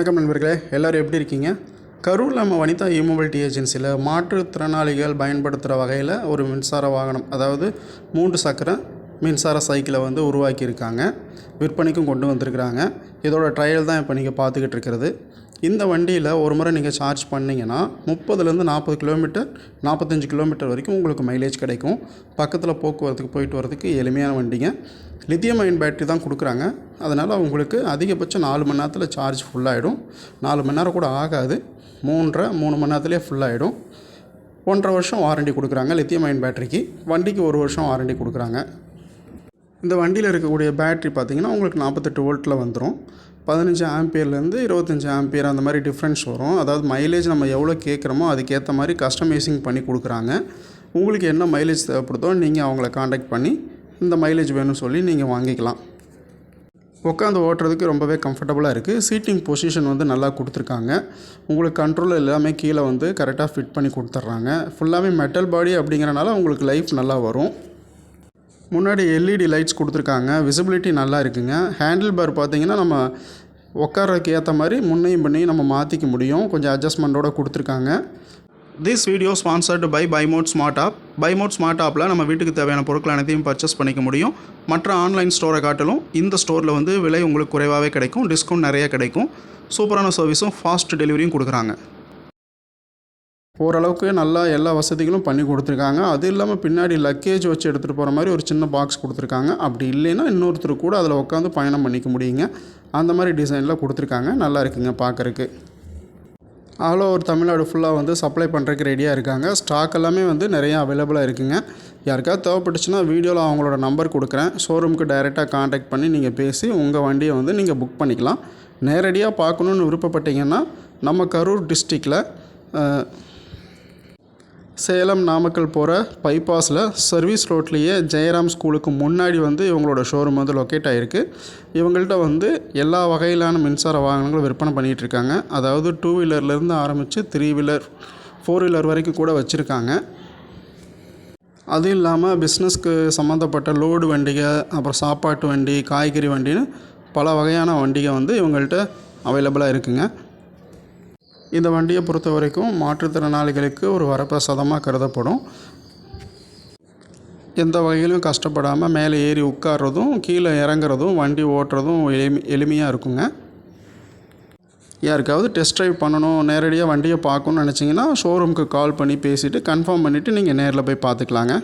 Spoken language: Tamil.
வணக்கம் நண்பர்களே, எல்லோரும் எப்படி இருக்கீங்க? கரூரில் நம்ம வனிதா இ-மொபிலிட்டி ஏஜென்சியில் மாற்றுத்திறனாளிகள் பயன்படுத்துகிற வகையில் ஒரு மின்சார வாகனம், அதாவது 3 சக்கர மின்சார சைக்கிளை உருவாக்கியிருக்காங்க. விற்பனைக்கும் கொண்டு வந்திருக்கிறாங்க. இதோட ட்ரையல் தான் இப்போ நீங்கள் பார்த்துக்கிட்டு இருக்கிறது. இந்த வண்டியில் ஒரு முறை நீங்கள் சார்ஜ் பண்ணிங்கன்னா 30லேருந்து 40 கிலோமீட்டர் 45 கிலோமீட்டர் வரைக்கும் உங்களுக்கு மைலேஜ் கிடைக்கும். பக்கத்தில் போக்குவரத்துக்கு போயிட்டு வரதுக்கு எளிமையான வண்டிங்க. லித்தியம் அயன் பேட்டரி தான் கொடுக்குறாங்க. அதனால் உங்களுக்கு அதிகபட்சம் 4 மணி நேரத்தில் சார்ஜ் ஃபுல்லாகிடும். 4 மணி நேரம் கூட ஆகாது, 3 மணி நேரத்துலேயே ஃபுல்லாகிடும். 1.5 வருஷம் வாரண்டி கொடுக்குறாங்க லித்தியம் அயன் பேட்டரிக்கு. வண்டிக்கு 1 வருஷம் வாரண்டி கொடுக்குறாங்க. இந்த வண்டியில் இருக்கக்கூடிய பேட்ரி பார்த்திங்கன்னா உங்களுக்கு 48 வோல்ட்டில் வந்துடும். 15 ஆம்பியர்லேருந்து 25 ஆம்பியர் அந்த மாதிரி டிஃப்ரென்ஸ் வரும். அதாவது மைலேஜ் நம்ம எவ்வளோ கேட்குறோமோ அதுக்கேற்ற மாதிரி கஸ்டமைசிங் பண்ணி கொடுக்குறாங்க. உங்களுக்கு என்ன மைலேஜ் தேவைப்படுதோ நீங்கள் அவங்கள காண்டாக்ட் பண்ணி இந்த மைலேஜ் வேணும்னு சொல்லி நீங்கள் வாங்கிக்கலாம். உட்காந்து ஓட்டுறதுக்கு ரொம்பவே கம்ஃபர்டபுளாக இருக்குது. சீட்டிங் பொசிஷன் நல்லா கொடுத்துருக்காங்க. உங்களுக்கு கண்ட்ரோல் எல்லாமே கீழே கரெக்டாக ஃபிட் பண்ணி கொடுத்துட்றாங்க. ஃபுல்லாகவே மெட்டல் பாடி அப்படிங்கிறனால உங்களுக்கு லைஃப் நல்லா வரும். முன்னாடி எல்இடி லைட்ஸ் கொடுத்துருக்காங்க. விசிபிலிட்டி நல்லா இருக்குங்க. ஹேண்டில் பார் பார்த்திங்கன்னா நம்ம உட்கார்றதுக்கு ஏற்ற மாதிரி முன்னையும் பண்ணி நம்ம மாற்றிக்க முடியும். கொஞ்சம் அட்ஜஸ்ட்மெண்ட்டோடு கொடுத்துருக்காங்க. This video sponsored by Pymode smart app. Pymode smart ஆப்பில் நம்ம வீட்டுக்கு தேவையான பொருட்கள் அனைத்தையும் பர்ச்சேஸ் பண்ணிக்க முடியும். மற்ற ஆன்லைன் ஸ்டோரை காட்டிலும் இந்த ஸ்டோரில் விலை உங்களுக்கு குறைவாகவே கிடைக்கும். டிஸ்கவுண்ட் நிறைய கிடைக்கும். சூப்பரான சர்வீஸும் ஃபாஸ்ட் டெலிவரியும் கொடுக்குறாங்க. ஓரளவுக்கு நல்லா எல்லா வசதிகளும் பண்ணி கொடுத்துருக்காங்க. அது இல்லாமல் பின்னாடி லக்கேஜ் வச்சு எடுத்துகிட்டு போகிற மாதிரி ஒரு சின்ன பாக்ஸ் கொடுத்துருக்காங்க. அப்படி இல்லைன்னா இன்னொருத்தர் கூட அதில் உட்காந்து பயணம் பண்ணிக்க முடியுங்க. அந்த மாதிரி டிசைனில் கொடுத்துருக்காங்க. நல்லா இருக்குங்க பார்க்குறக்கு. ஆல் ஓவர் தமிழ்நாடு ஃபுல்லாக சப்ளை பண்ணுறதுக்கு ரெடியாக இருக்காங்க. ஸ்டாக் எல்லாமே நிறையா அவைலபிளாக இருக்குங்க. யாருக்காவது தேவைப்பட்டுச்சுன்னா வீடியோவில் அவங்களோட நம்பர் கொடுக்குறேன். ஷோரூமுக்கு டைரெக்டாக காண்டாக்ட் பண்ணி நீங்கள் பேசி உங்கள் வண்டியை நீங்கள் புக் பண்ணிக்கலாம். நேரடியாக பார்க்கணுன்னு விருப்பப்பட்டீங்கன்னா நம்ம கரூர் டிஸ்ட்ரிக்டில் சேலம் நாமக்கல் போகிற பைபாஸில் சர்வீஸ் ரோட்லேயே ஜெயராம் ஸ்கூலுக்கு முன்னாடி இவங்களோட ஷோரூம் லொக்கேட் ஆகிருக்கு. இவங்கள்ட்ட எல்லா வகையிலான மின்சார வாகனங்களும் விற்பனை பண்ணிகிட்ருக்காங்க. அதாவது 2 வீலர்லேருந்து ஆரம்பித்து 3 வீலர் 4 வீலர் வரைக்கும் கூட வச்சுருக்காங்க. அதுவும் இல்லாமல் பிஸ்னஸ்க்கு சம்மந்தப்பட்ட லோடு வண்டிகள், அப்புறம் சாப்பாட்டு வண்டி, காய்கறி வண்டின்னு பல வகையான வண்டிகள் இவங்கள்ட்ட அவைலபிளாக இருக்குங்க. இந்த வண்டியை பொறுத்த வரைக்கும் மாற்றுத்திறனாளிகளுக்கு ஒரு வரப்பிரசாதமாக கருதப்படும். எந்த வகையிலும் கஷ்டப்படாமல் மேலே ஏறி உட்கார்றதும் கீழே இறங்குறதும் வண்டி ஓட்டுறதும் எளிமையாக இருக்குங்க. யாருக்காவது டெஸ்ட் ட்ரைவ் பண்ணணும், நேரடியாக வண்டியை பார்க்கணுன்னு நினச்சிங்கன்னா ஷோரூமுக்கு கால் பண்ணி பேசிவிட்டு கன்ஃபார்ம் பண்ணிவிட்டு நீங்கள் நேரில் போய் பார்த்துக்கலாங்க.